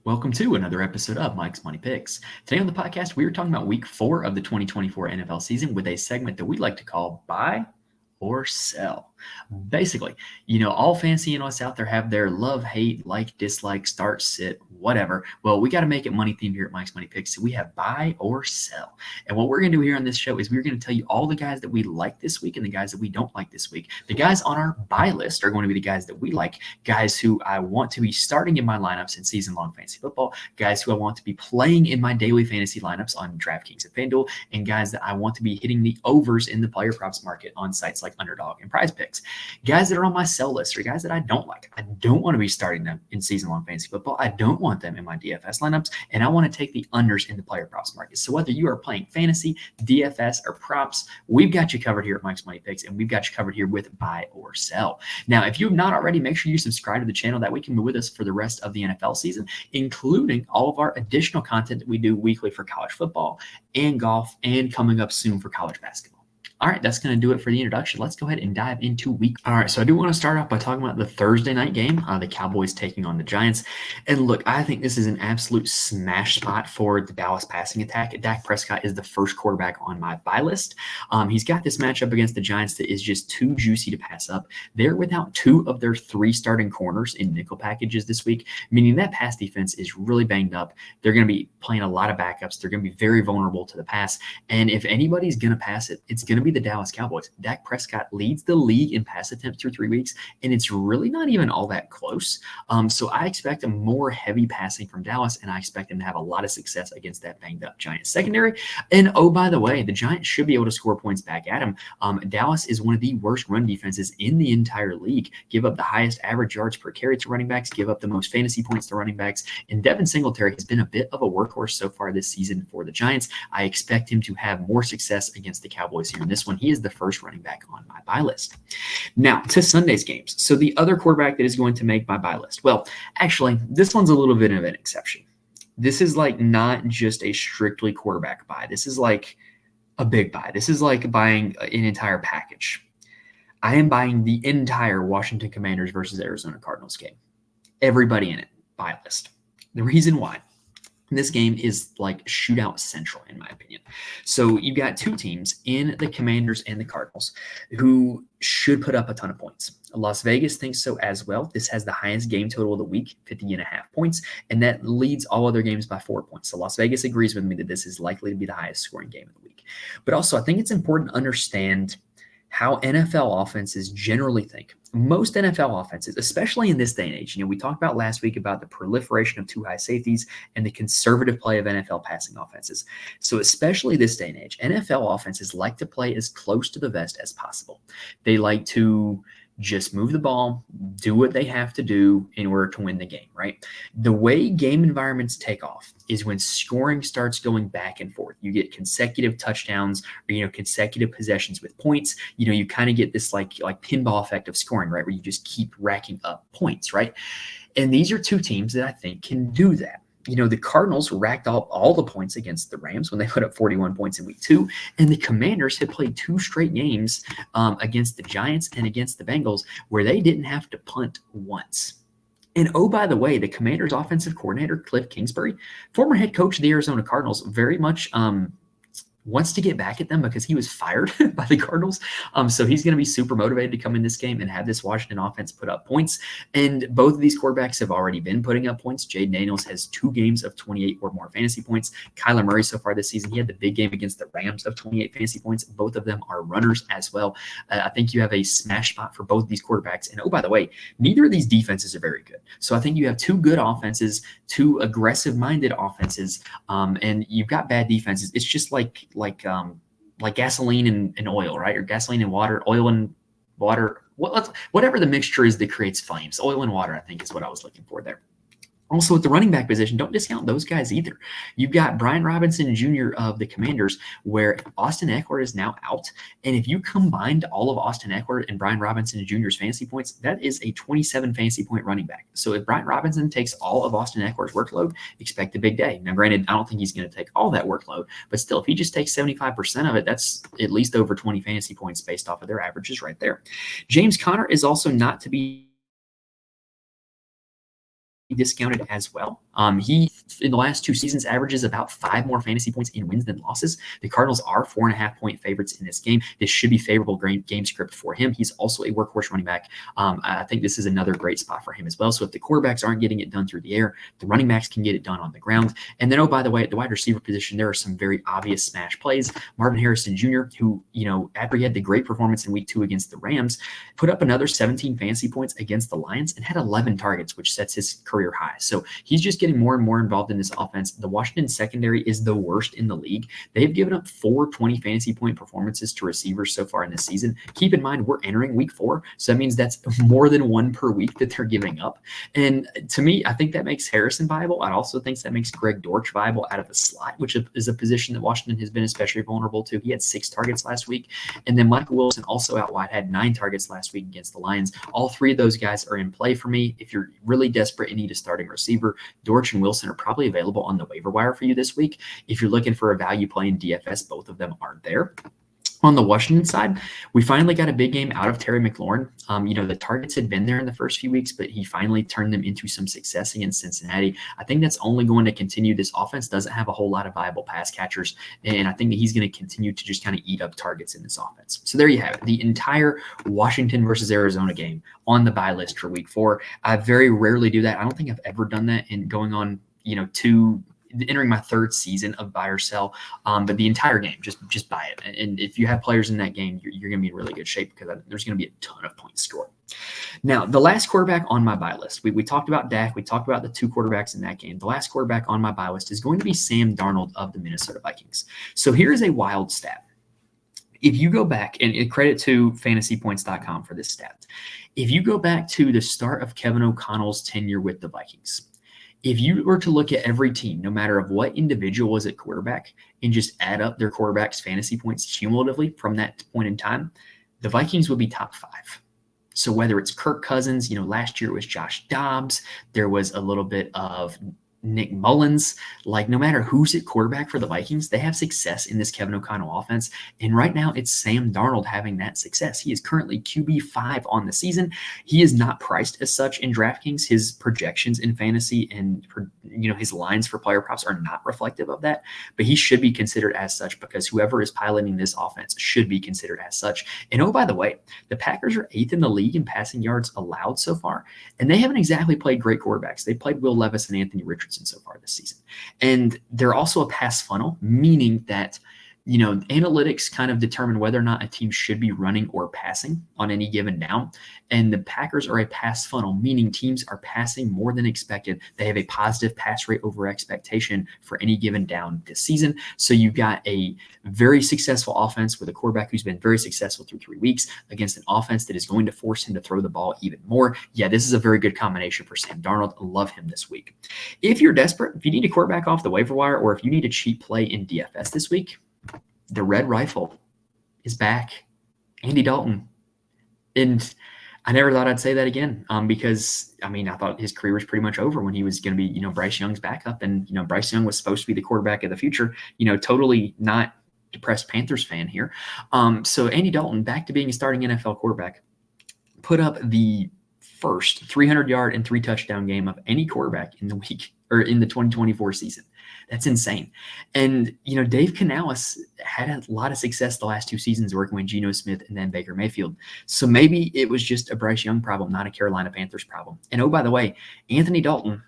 Welcome to another episode of Mike's Money Picks. Today on the podcast, we are talking about week 4 of the 2024 NFL season with a segment that we like to call Buy or Sell. Basically, all fantasy analysts out there have their love, hate, like, dislike, start, sit, whatever. Well, we got to make it money themed here at Mike's Money Picks. So we have buy or sell. And what we're going to do here on this show is we're going to tell you all the guys that we like this week and the guys that we don't like this week. The guys on our buy list are going to be the guys that we like, guys who I want to be starting in my lineups in season-long fantasy football, guys who I want to be playing in my daily fantasy lineups on DraftKings and FanDuel, and guys that I want to be hitting the overs in the player props market on sites like Underdog and Prize Picks. Guys that are on my sell list are guys that I don't like. I don't want to be starting them in season-long fantasy football. I don't want them in my DFS lineups, and I want to take the unders in the player props market. So whether you are playing fantasy, DFS, or props, we've got you covered here at Mike's Money Picks, and we've got you covered here with buy or sell. Now, if you have not already, make sure you subscribe to the channel. That way you can be with us for the rest of the NFL season, including all of our additional content that we do weekly for college football and golf, and coming up soon for college basketball. All right, that's going to do it for the introduction. Let's go ahead and dive into week. All right, so I do want to start off by talking about the Thursday night game, the Cowboys taking on the Giants. And look, I think this is an absolute smash spot for the Dallas passing attack. Dak Prescott is the first quarterback on my buy list. He's got this matchup against the Giants that is just too juicy to pass up. They're without 2 of their 3 starting corners in nickel packages this week, meaning that pass defense is really banged up. They're going to be playing a lot of backups. They're going to be very vulnerable to the pass. And if anybody's going to pass it, it's going to be the Dallas Cowboys. Dak Prescott leads the league in pass attempts through 3 weeks, and it's really not even all that close. So I expect a more heavy passing from Dallas, and I expect him to have a lot of success against that banged up Giants secondary. And oh, by the way, the Giants should be able to score points back at him. Dallas is one of the worst run defenses in the entire league. Give up the highest average yards per carry to running backs, give up the most fantasy points to running backs, and Devin Singletary has been a bit of a workhorse so far this season for the Giants. I expect him to have more success against the Cowboys here in this one. He is the first running back on my buy list. Now to Sunday's games. So the other quarterback that is going to make my buy list. Well, actually, this one's a little bit of an exception. This is like not just a strictly quarterback buy. This is like a big buy. This is like buying an entire package. I am buying the entire Washington Commanders versus Arizona Cardinals game. Everybody in it, buy list. The reason why. This game is like shootout central, in my opinion. So you've got 2 teams in the Commanders and the Cardinals who should put up a ton of points. Las Vegas thinks so as well. This has the highest game total of the week, 50.5 points, and that leads all other games by 4 points. So Las Vegas agrees with me that this is likely to be the highest scoring game of the week. But also, I think it's important to understand how NFL offenses generally think. Most NFL offenses, especially in this day and age, we talked about last week about the proliferation of 2 high safeties and the conservative play of NFL passing offenses. So especially this day and age, NFL offenses like to play as close to the vest as possible. They like to just move the ball, do what they have to do in order to win the game, right? The way game environments take off is when scoring starts going back and forth. You get consecutive touchdowns or, consecutive possessions with points. You kind of get this like pinball effect of scoring, right? Where you just keep racking up points, right? And these are 2 teams that I think can do that. The Cardinals racked up all the points against the Rams when they put up 41 points in week 2. And the Commanders had played 2 straight games against the Giants and against the Bengals where they didn't have to punt once. And oh, by the way, the Commanders' offensive coordinator, Cliff Kingsbury, former head coach of the Arizona Cardinals, very much wants to get back at them because he was fired by the Cardinals. So he's going to be super motivated to come in this game and have this Washington offense put up points. And both of these quarterbacks have already been putting up points. Jaden Daniels has 2 games of 28 or more fantasy points. Kyler Murray so far this season, he had the big game against the Rams of 28 fantasy points. Both of them are runners as well. I think you have a smash spot for both of these quarterbacks. And oh, by the way, neither of these defenses are very good. So I think you have 2 good offenses, 2 aggressive-minded offenses, and you've got bad defenses. It's just like gasoline and oil, right? Or gasoline and water, oil and water, whatever the mixture is that creates flames. Oil and water, I think, is what I was looking for there. Also, at the running back position, don't discount those guys either. You've got Brian Robinson Jr. of the Commanders, where Austin Eckler is now out. And if you combined all of Austin Eckler and Brian Robinson Jr.'s fantasy points, that is a 27 fantasy point running back. So if Brian Robinson takes all of Austin Eckler's workload, expect a big day. Now, granted, I don't think he's going to take all that workload, but still, if he just takes 75% of it, that's at least over 20 fantasy points based off of their averages right there. James Conner is also not to be discounted as well. He, in the last 2 seasons, averages about 5 more fantasy points in wins than losses. The Cardinals are 4.5-point favorites in this game. This should be favorable game script for him. He's also a workhorse running back. I think this is another great spot for him as well. So if the quarterbacks aren't getting it done through the air, the running backs can get it done on the ground. And then, oh, by the way, at the wide receiver position, there are some very obvious smash plays. Marvin Harrison Jr., who, after he had the great performance in week 2 against the Rams, put up another 17 fantasy points against the Lions and had 11 targets, which sets his career high. So he's just getting more and more involved in this offense. The Washington secondary is the worst in the league. They've given up 4 20 fantasy point performances to receivers so far in this season. Keep in mind, we're entering week 4, so that means that's more than 1 per week that they're giving up. And to me, I think that makes Harrison viable. I also think that makes Greg Dortch viable out of the slot, which is a position that Washington has been especially vulnerable to. He had 6 targets last week. And then Michael Wilson, also out wide, had 9 targets last week against the Lions. All 3 of those guys are in play for me. If you're really desperate and need a starting receiver, Dortch and Wilson are probably available on the waiver wire for you this week. If you're looking for a value play in DFS, both of them are there. On the Washington side, we finally got a big game out of Terry McLaurin. The targets had been there in the first few weeks, but he finally turned them into some success against Cincinnati. I think that's only going to continue. This offense doesn't have a whole lot of viable pass catchers, and I think that he's going to continue to just kind of eat up targets in this offense. So there you have it, the entire Washington versus Arizona game on the buy list for week 4. I very rarely do that. I don't think I've ever done that in going on, entering my 3rd season of buy or sell, but the entire game, just buy it. And if you have players in that game, you're going to be in really good shape because there's going to be a ton of points scored. Now, the last quarterback on my buy list, we talked about Dak. We talked about the 2 quarterbacks in that game. The last quarterback on my buy list is going to be Sam Darnold of the Minnesota Vikings. So here is a wild stat. If you go back, and credit to fantasypoints.com for this stat, if you go back to the start of Kevin O'Connell's tenure with the Vikings, if you were to look at every team, no matter of what individual was at quarterback, and just add up their quarterback's fantasy points cumulatively from that point in time, the Vikings would be top 5. So whether it's Kirk Cousins, last year it was Josh Dobbs, there was a little bit of Nick Mullins, no matter who's at quarterback for the Vikings, they have success in this Kevin O'Connell offense. And right now it's Sam Darnold having that success. He is currently QB5 on the season. He is not priced as such in DraftKings. His projections in fantasy and, his lines for player props are not reflective of that, but he should be considered as such because whoever is piloting this offense should be considered as such. And oh, by the way, the Packers are 8th in the league in passing yards allowed so far, and they haven't exactly played great quarterbacks. They played Will Levis and Anthony Richardson so far this season. And they're also a pass funnel, meaning that, analytics kind of determine whether or not a team should be running or passing on any given down. And the Packers are a pass funnel, meaning teams are passing more than expected. They have a positive pass rate over expectation for any given down this season. So you've got a very successful offense with a quarterback who's been very successful through 3 weeks against an offense that is going to force him to throw the ball even more. Yeah, this is a very good combination for Sam Darnold. I love him this week. If you're desperate, if you need a quarterback off the waiver wire, or if you need a cheap play in DFS this week, the Red Rifle is back. Andy Dalton. And I never thought I'd say that again because, I thought his career was pretty much over when he was going to be, Bryce Young's backup. And, Bryce Young was supposed to be the quarterback of the future, totally not depressed Panthers fan here. So Andy Dalton, back to being a starting NFL quarterback, put up the first 300-yard and 3-touchdown game of any quarterback in the week or in the 2024 season. That's insane. And, Dave Canales had a lot of success the last 2 seasons working with Geno Smith and then Baker Mayfield. So maybe it was just a Bryce Young problem, not a Carolina Panthers problem. And oh, by the way, Andy Dalton,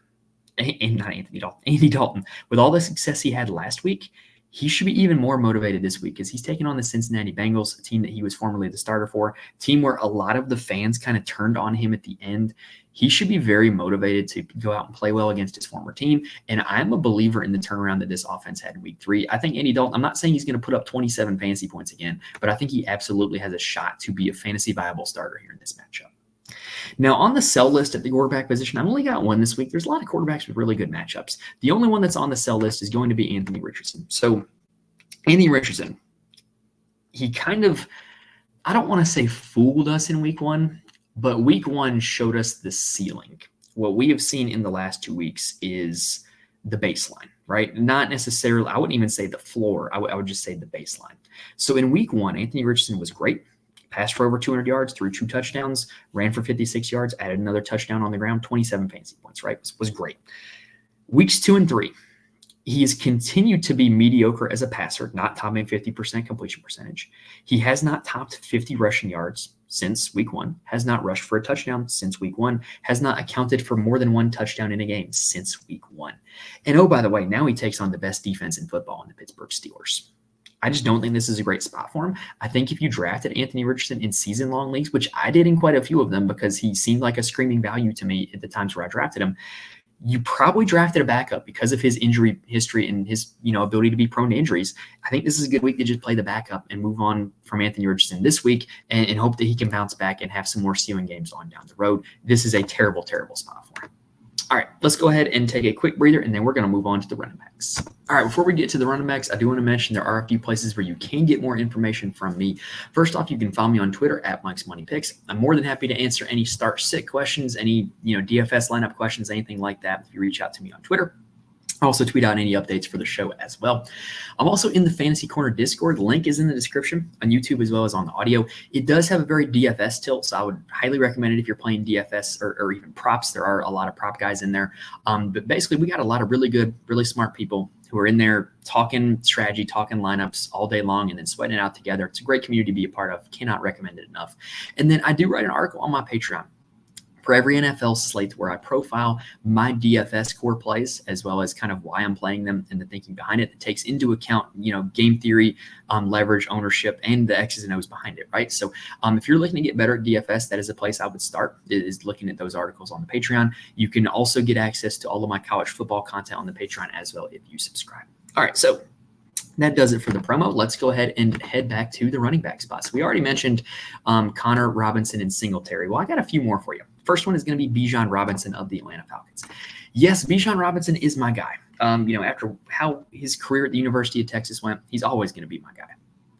with all the success he had last week, he should be even more motivated this week because he's taking on the Cincinnati Bengals, a team that he was formerly the starter for, a team where a lot of the fans kind of turned on him at the end. He should be very motivated to go out and play well against his former team. And I'm a believer in the turnaround that this offense had in week 3. I think Andy Dalton, I'm not saying he's going to put up 27 fantasy points again, but I think he absolutely has a shot to be a fantasy viable starter here in this matchup. Now, on the sell list at the quarterback position, I've only got one this week. There's a lot of quarterbacks with really good matchups. The only one that's on the sell list is going to be Anthony Richardson. So, Anthony Richardson, he kind of, I don't want to say fooled us in week 1, but week 1 showed us the ceiling. What we have seen in the last 2 weeks is the baseline, right? Not necessarily, I wouldn't even say the floor. I would just say the baseline. So in week 1, Anthony Richardson was great. passed for over 200 yards, threw 2 touchdowns, ran for 56 yards, added another touchdown on the ground, 27 fantasy points, right? Was great. Weeks 2 and 3, he has continued to be mediocre as a passer, not topping 50% completion percentage. He has not topped 50 rushing yards since week 1, has not rushed for a touchdown since week 1, has not accounted for more than 1 touchdown in a game since week 1. And oh, by the way, now he takes on the best defense in football in the Pittsburgh Steelers. I just don't think this is a great spot for him. I think if you drafted Anthony Richardson in season-long leagues, which I did in quite a few of them because he seemed like a screaming value to me at the times where I drafted him, you probably drafted a backup because of his injury history and his ability to be prone to injuries. I think this is a good week to just play the backup and move on from Anthony Richardson this week and hope that he can bounce back and have some more ceiling games on down the road. This is a terrible, terrible spot for him. All right, let's go ahead and take a quick breather, and then we're going to move on to the running backs. All right, before we get to the running backs, I do want to mention there are a few places where you can get more information from me. First off, you can follow me on Twitter at Mike's Money Picks. I'm more than happy to answer any start-sit questions, any DFS lineup questions, anything like that if you reach out to me on Twitter. I also tweet out any updates for the show as well. I'm also in the Fantasy Corner Discord. Link is in the description on YouTube as well as on the audio. It does have a very DFS tilt, so I would highly recommend it if you're playing DFS or even props. There are a lot of prop guys in there. But basically, we got a lot of really good, really smart people who are in there talking strategy, talking lineups all day long, and then sweating it out together. It's a great community to be a part of. Cannot recommend it enough. And then I do write an article on my Patreon for every NFL slate where I profile my DFS core plays as well as kind of why I'm playing them and the thinking behind it. It takes into account, game theory, leverage, ownership, and the X's and O's behind it, right? So if you're looking to get better at DFS, that is a place I would start, is looking at those articles on the Patreon. You can also get access to all of my college football content on the Patreon as well if you subscribe. All right, so that does it for the promo. Let's go ahead and head back to the running back spots. We already mentioned Connor, Robinson, and Singletary. Well, I got a few more for you. First one is going to be Bijan Robinson of the Atlanta Falcons. Yes, Bijan Robinson is my guy. After how his career at the University of Texas went, he's always going to be my guy.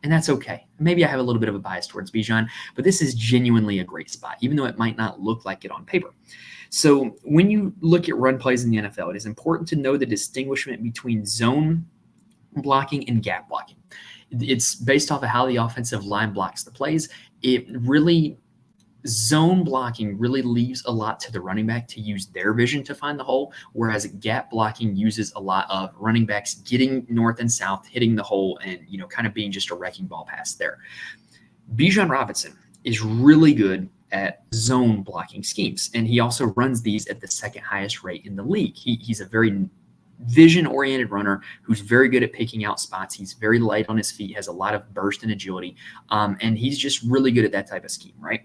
And that's okay. Maybe I have a little bit of a bias towards Bijan, but this is genuinely a great spot, even though it might not look like it on paper. So when you look at run plays in the NFL, it is important to know the distinguishment between zone blocking and gap blocking. It's based off of how the offensive line blocks the plays. Zone blocking really leaves a lot to the running back to use their vision to find the hole, whereas gap blocking uses a lot of running backs getting north and south, hitting the hole, and kind of being just a wrecking ball pass there. Bijan Robinson is really good at zone blocking schemes, and he also runs these at the second highest rate in the league. He's a very vision-oriented runner who's very good at picking out spots. He's very light on his feet, has a lot of burst and agility, and he's just really good at that type of scheme, right?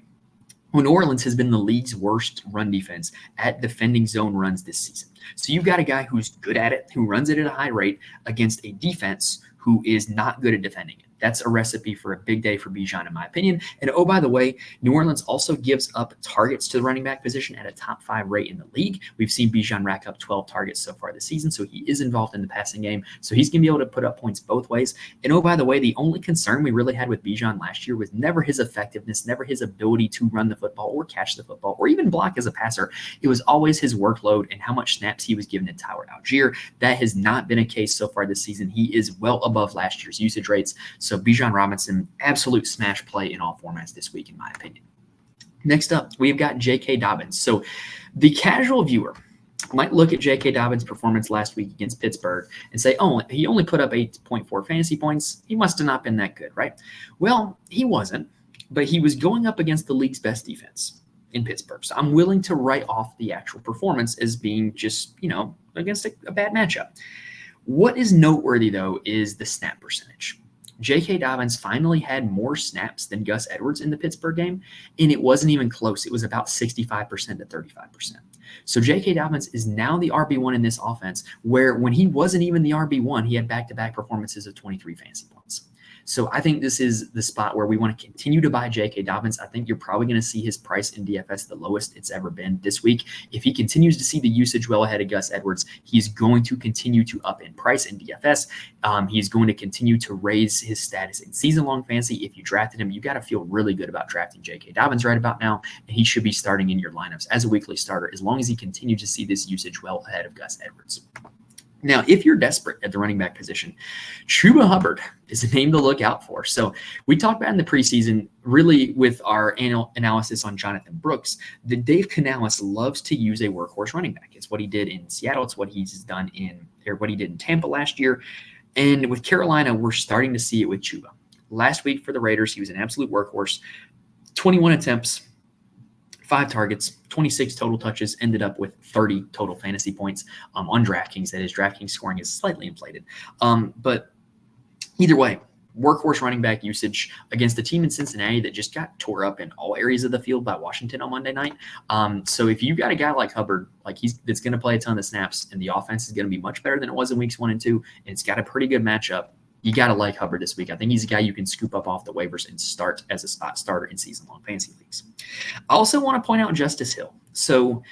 Well, New Orleans has been the league's worst run defense at defending zone runs this season. So you've got a guy who's good at it, who runs it at a high rate against a defense who is not good at defending it. That's a recipe for a big day for Bijan, in my opinion. And oh, by the way, New Orleans also gives up targets to the running back position at a top 5 rate in the league. We've seen Bijan rack up 12 targets so far this season, so he is involved in the passing game. So he's going to be able to put up points both ways. And oh, by the way, the only concern we really had with Bijan last year was never his effectiveness, never his ability to run the football or catch the football or even block as a passer. It was always his workload and how much snaps he was given to Tyler Algier. That has not been a case so far this season. He is well above last year's usage rates. So Bijan Robinson, absolute smash play in all formats this week, in my opinion. Next up, we've got J.K. Dobbins. So the casual viewer might look at J.K. Dobbins' performance last week against Pittsburgh and say, oh, he only put up 8.4 fantasy points. He must have not been that good, right? Well, he wasn't, but he was going up against the league's best defense in Pittsburgh. So I'm willing to write off the actual performance as being just, against a bad matchup. What is noteworthy, though, is the snap percentage. J.K. Dobbins finally had more snaps than Gus Edwards in the Pittsburgh game, and it wasn't even close. It was about 65% to 35%. So J.K. Dobbins is now the RB1 in this offense, where when he wasn't even the RB1, he had back-to-back performances of 23 fantasy points. So I think this is the spot where we want to continue to buy J.K. Dobbins. I think you're probably going to see his price in DFS the lowest it's ever been this week. If he continues to see the usage well ahead of Gus Edwards, he's going to continue to up in price in DFS. He's going to continue to raise his status in season-long fantasy. If you drafted him, you got to feel really good about drafting J.K. Dobbins right about now, and he should be starting in your lineups as a weekly starter as long as he continues to see this usage well ahead of Gus Edwards. Now, if you're desperate at the running back position, Chuba Hubbard is a name to look out for. So we talked about in the preseason, really with our analysis on Jonathan Brooks, that Dave Canales loves to use a workhorse running back. It's what he did in Seattle. It's what he's done what he did in Tampa last year. And with Carolina, we're starting to see it with Chuba. Last week for the Raiders, he was an absolute workhorse. 21 attempts, 5 targets, 26 total touches, ended up with 30 total fantasy points on DraftKings. That is, DraftKings scoring is slightly inflated. But either way, workhorse running back usage against a team in Cincinnati that just got tore up in all areas of the field by Washington on Monday night. So if you got a guy like Hubbard, that's going to play a ton of snaps, and the offense is going to be much better than it was in weeks 1 and 2, and it's got a pretty good matchup, you got to like Hubbard this week. I think he's a guy you can scoop up off the waivers and start as a spot starter in season-long fantasy leagues. I also want to point out Justice Hill. So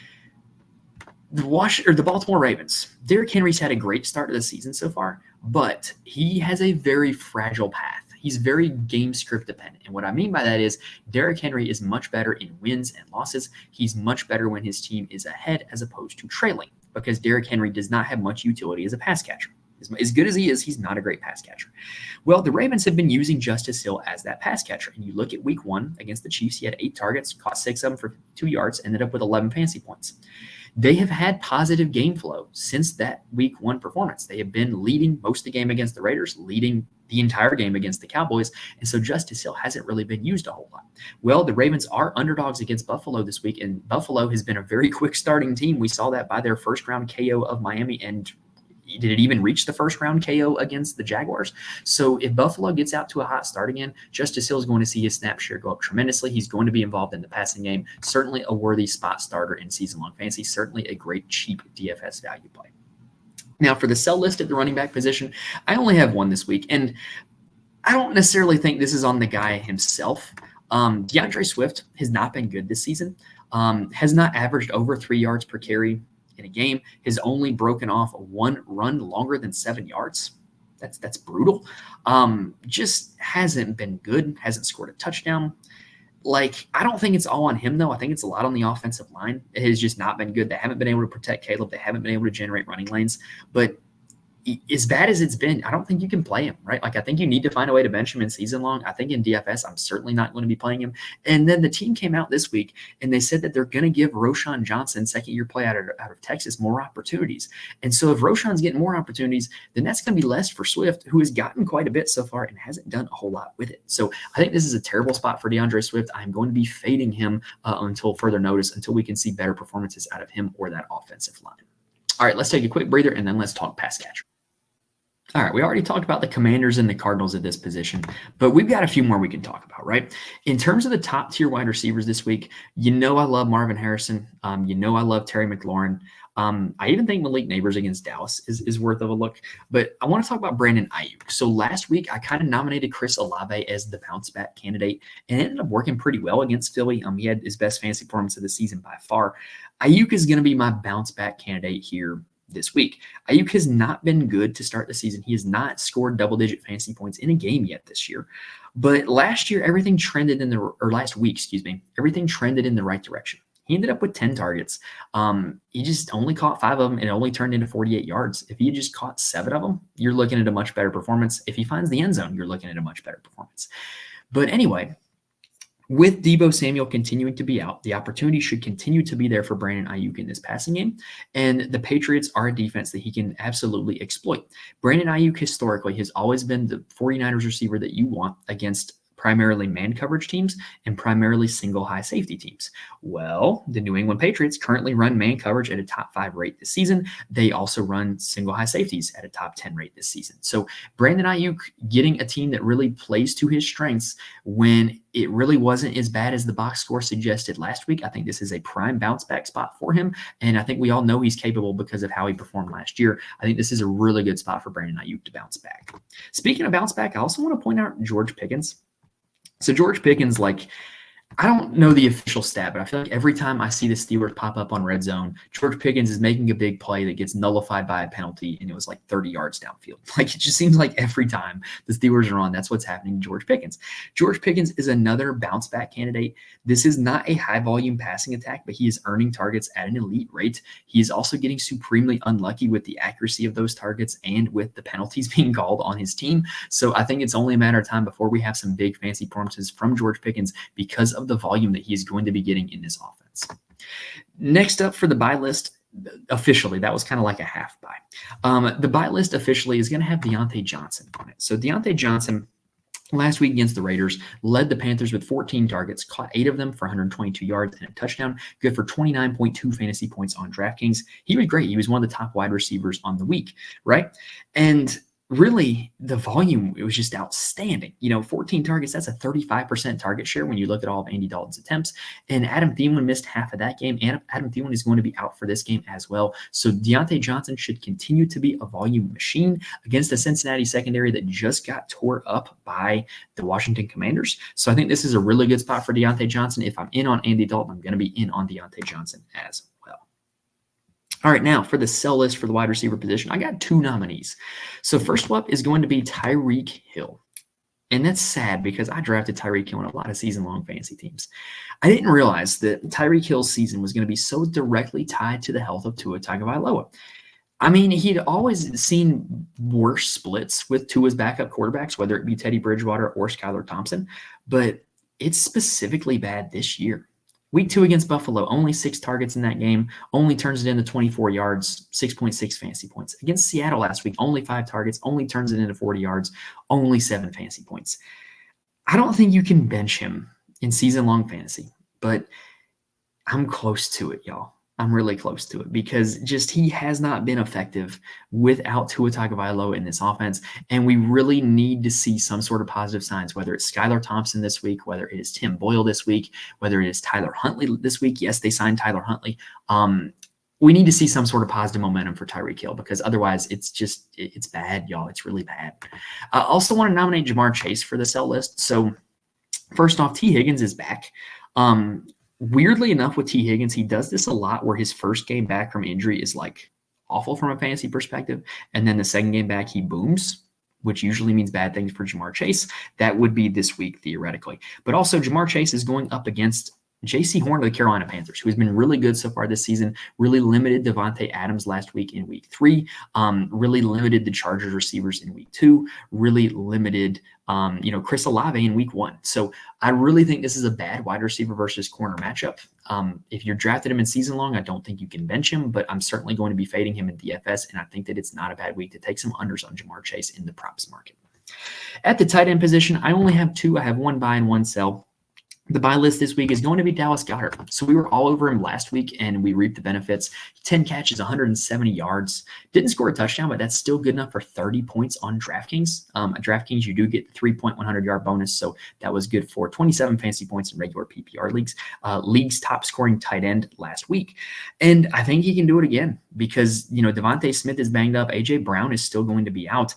the Baltimore Ravens, Derrick Henry's had a great start to the season so far, but he has a very fragile path. He's very game script dependent. And what I mean by that is Derrick Henry is much better in wins and losses. He's much better when his team is ahead as opposed to trailing, because Derrick Henry does not have much utility as a pass catcher. As good as he is, he's not a great pass catcher. Well, the Ravens have been using Justice Hill as that pass catcher. And you look at week 1 against the Chiefs, he had 8 targets, caught 6 of them for 2 yards, ended up with 11 fantasy points. They have had positive game flow since that week 1 performance. They have been leading most of the game against the Raiders, leading the entire game against the Cowboys. And so Justice Hill hasn't really been used a whole lot. Well, the Ravens are underdogs against Buffalo this week, and Buffalo has been a very quick starting team. We saw that by their first round KO of Miami, and did it even reach the first round KO against the Jaguars? So if Buffalo gets out to a hot start again, Justice Hill is going to see his snap share go up tremendously. He's going to be involved in the passing game. Certainly a worthy spot starter in season-long fantasy. Certainly a great cheap DFS value play. Now for the sell list at the running back position, I only have one this week, and I don't necessarily think this is on the guy himself. DeAndre Swift has not been good this season. Has not averaged over 3 yards per carry in a game, has only broken off 1 run longer than 7 yards. That's brutal. Just hasn't been good, hasn't scored a touchdown. I don't think it's all on him, though. I think it's a lot on the offensive line. It has just not been good. They haven't been able to protect Caleb. They haven't been able to generate running lanes. But as bad as it's been, I don't think you can play him, right? I think you need to find a way to bench him in season long. I think in DFS, I'm certainly not going to be playing him. And then the team came out this week and they said that they're going to give Roschon Johnson, second-year play out of Texas, more opportunities. And so if Roschon's getting more opportunities, then that's going to be less for Swift, who has gotten quite a bit so far and hasn't done a whole lot with it. So I think this is a terrible spot for DeAndre Swift. I'm going to be fading him until further notice, until we can see better performances out of him or that offensive line. All right, let's take a quick breather and then let's talk pass catcher. All right, we already talked about the Commanders and the Cardinals at this position, but we've got a few more we can talk about, right? In terms of the top tier wide receivers this week, I love Marvin Harrison. I love Terry McLaurin. I even think Malik Neighbors against Dallas is worth of a look, but I want to talk about Brandon Ayuk. So last week, I kind of nominated Chris Olave as the bounce back candidate, and it ended up working pretty well against Philly. He had his best fantasy performance of the season by far. Ayuk is going to be my bounce back candidate here this week. Ayuk has not been good to start the season. He has not scored double-digit fantasy points in a game yet this year. But last week, everything trended in the right direction. He ended up with 10 targets. He just only caught 5 of them, and it only turned into 48 yards. If he had just caught 7 of them, you're looking at a much better performance. If he finds the end zone, you're looking at a much better performance. But anyway, with Deebo Samuel continuing to be out, the opportunity should continue to be there for Brandon Ayuk in this passing game. And the Patriots are a defense that he can absolutely exploit. Brandon Ayuk historically has always been the 49ers receiver that you want against primarily man coverage teams and primarily single high safety teams. Well, the New England Patriots currently run man coverage at a top 5 rate this season. They also run single high safeties at a top 10 rate this season. So Brandon Ayuk getting a team that really plays to his strengths when it really wasn't as bad as the box score suggested last week. I think this is a prime bounce back spot for him. And I think we all know he's capable because of how he performed last year. I think this is a really good spot for Brandon Ayuk to bounce back. Speaking of bounce back, I also want to point out George Pickens. So George Pickens, I don't know the official stat, but I feel like every time I see the Steelers pop up on red zone, George Pickens is making a big play that gets nullified by a penalty, and it was like 30 yards downfield. Like, it just seems like every time the Steelers are on, that's what's happening to George Pickens. George Pickens is another bounce back candidate. This is not a high volume passing attack, but he is earning targets at an elite rate. He is also getting supremely unlucky with the accuracy of those targets and with the penalties being called on his team. So I think it's only a matter of time before we have some big fancy performances from George Pickens because of the volume that he is going to be getting in this offense. Next up for the buy list, officially, that was kind of like a half buy. The buy list officially is going to have Deontay Johnson on it. So Deontay Johnson, last week against the Raiders, led the Panthers with 14 targets, caught 8 of them for 122 yards and a touchdown, good for 29.2 fantasy points on DraftKings. He was great. He was one of the top wide receivers on the week, right? And really, the volume, it was just outstanding. 14 targets, that's a 35% target share when you look at all of Andy Dalton's attempts. And Adam Thielen missed half of that game, and Adam Thielen is going to be out for this game as well. So Deontay Johnson should continue to be a volume machine against the Cincinnati secondary that just got tore up by the Washington Commanders. So I think this is a really good spot for Deontay Johnson. If I'm in on Andy Dalton, I'm going to be in on Deontay Johnson as well. All right, now for the sell list for the wide receiver position, I got 2 nominees. So first up is going to be Tyreek Hill. And that's sad because I drafted Tyreek Hill in a lot of season-long fantasy teams. I didn't realize that Tyreek Hill's season was going to be so directly tied to the health of Tua Tagovailoa. I mean, he'd always seen worse splits with Tua's backup quarterbacks, whether it be Teddy Bridgewater or Skylar Thompson, but it's specifically bad this year. Week 2 against Buffalo, only 6 targets in that game, only turns it into 24 yards, 6.6 fantasy points. Against Seattle last week, only 5 targets, only turns it into 40 yards, only 7 fantasy points. I don't think you can bench him in season-long fantasy, but I'm close to it, y'all. I'm really close to it because just he has not been effective without Tua Tagovailoa in this offense, and we really need to see some sort of positive signs, whether it's Skylar Thompson this week, whether it is Tim Boyle this week, whether it is Tyler Huntley this week. Yes, they signed Tyler Huntley. We need to see some sort of positive momentum for Tyreek Hill because otherwise it's bad, y'all. It's really bad. I also want to nominate Jamar Chase for the sell list. So first off, T. Higgins is back. Weirdly enough, with T. Higgins, he does this a lot where his first game back from injury is like awful from a fantasy perspective. And then the second game back, he booms, which usually means bad things for Jamar Chase. That would be this week, theoretically. But also, Jamar Chase is going up against J.C. Horn of the Carolina Panthers, who has been really good so far this season, really limited Devontae Adams last week in week 3, really limited the Chargers receivers in week 2, really limited Chris Olave in week 1. So I really think this is a bad wide receiver versus corner matchup. If you're drafted him in season long, I don't think you can bench him, but I'm certainly going to be fading him in DFS, and I think that it's not a bad week to take some unders on Jamar Chase in the props market. At the tight end position, I only have 2. I have 1 buy and 1 sell. The buy list this week is going to be Dallas Goedert. So we were all over him last week, and we reaped the benefits. 10 catches, 170 yards. Didn't score a touchdown, but that's still good enough for 30 points on DraftKings. At DraftKings, you do get the 3.100-yard bonus, so that was good for 27 fantasy points in regular PPR leagues. League's top-scoring tight end last week. And I think he can do it again because, Devontae Smith is banged up. A.J. Brown is still going to be out.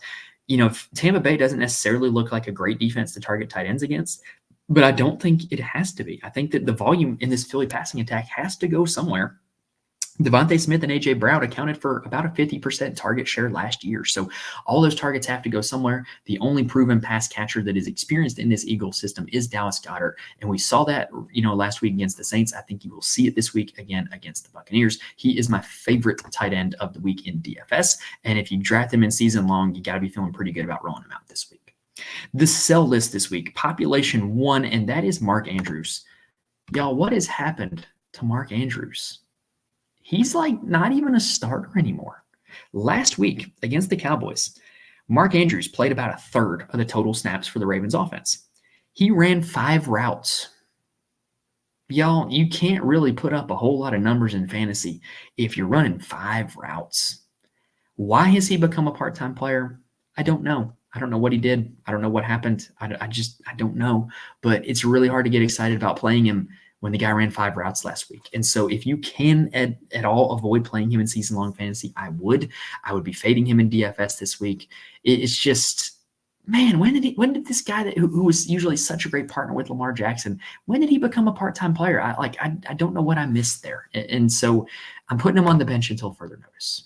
Tampa Bay doesn't necessarily look like a great defense to target tight ends against, but I don't think it has to be. I think that the volume in this Philly passing attack has to go somewhere. Devontae Smith and A.J. Brown accounted for about a 50% target share last year. So all those targets have to go somewhere. The only proven pass catcher that is experienced in this Eagles system is Dallas Goedert. And we saw that, last week against the Saints. I think you will see it this week again against the Buccaneers. He is my favorite tight end of the week in DFS. And if you draft him in season long, you got to be feeling pretty good about rolling him out this week. The sell list this week, population 1, and that is Mark Andrews. Y'all, what has happened to Mark Andrews? He's like not even a starter anymore. Last week against the Cowboys, Mark Andrews played about a third of the total snaps for the Ravens offense. He ran 5 routes. Y'all, you can't really put up a whole lot of numbers in fantasy if you're running 5 routes. Why has he become a part-time player? I don't know. I don't know what he did. I don't know what happened. I don't know. But it's really hard to get excited about playing him when the guy ran 5 routes last week. And so if you can at all avoid playing him in season-long fantasy, I would. I would be fading him in DFS this week. It's just man, when did this guy who was usually such a great partner with Lamar Jackson, when did he become a part-time player? I don't know what I missed there. And so I'm putting him on the bench until further notice.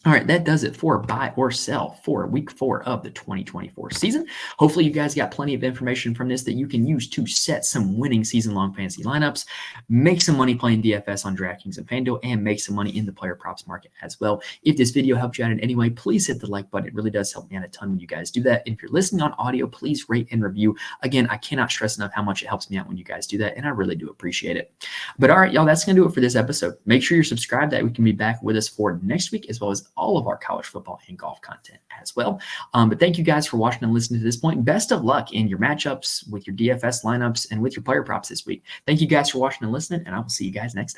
All right, that does it for buy or sell for week 4 of the 2024 season. Hopefully you guys got plenty of information from this that you can use to set some winning season-long fantasy lineups, make some money playing DFS on DraftKings and FanDuel, and make some money in the player props market as well. If this video helped you out in any way, please hit the like button. It really does help me out a ton when you guys do that. And if you're listening on audio, please rate and review. Again, I cannot stress enough how much it helps me out when you guys do that, and I really do appreciate it. But all right, y'all, that's going to do it for this episode. Make sure you're subscribed that we can be back with us for next week, as well as all of our college football and golf content as well. But thank you guys for watching and listening to this point. Best of luck in your matchups with your DFS lineups and with your player props this week. Thank you guys for watching and listening, and I will see you guys next time.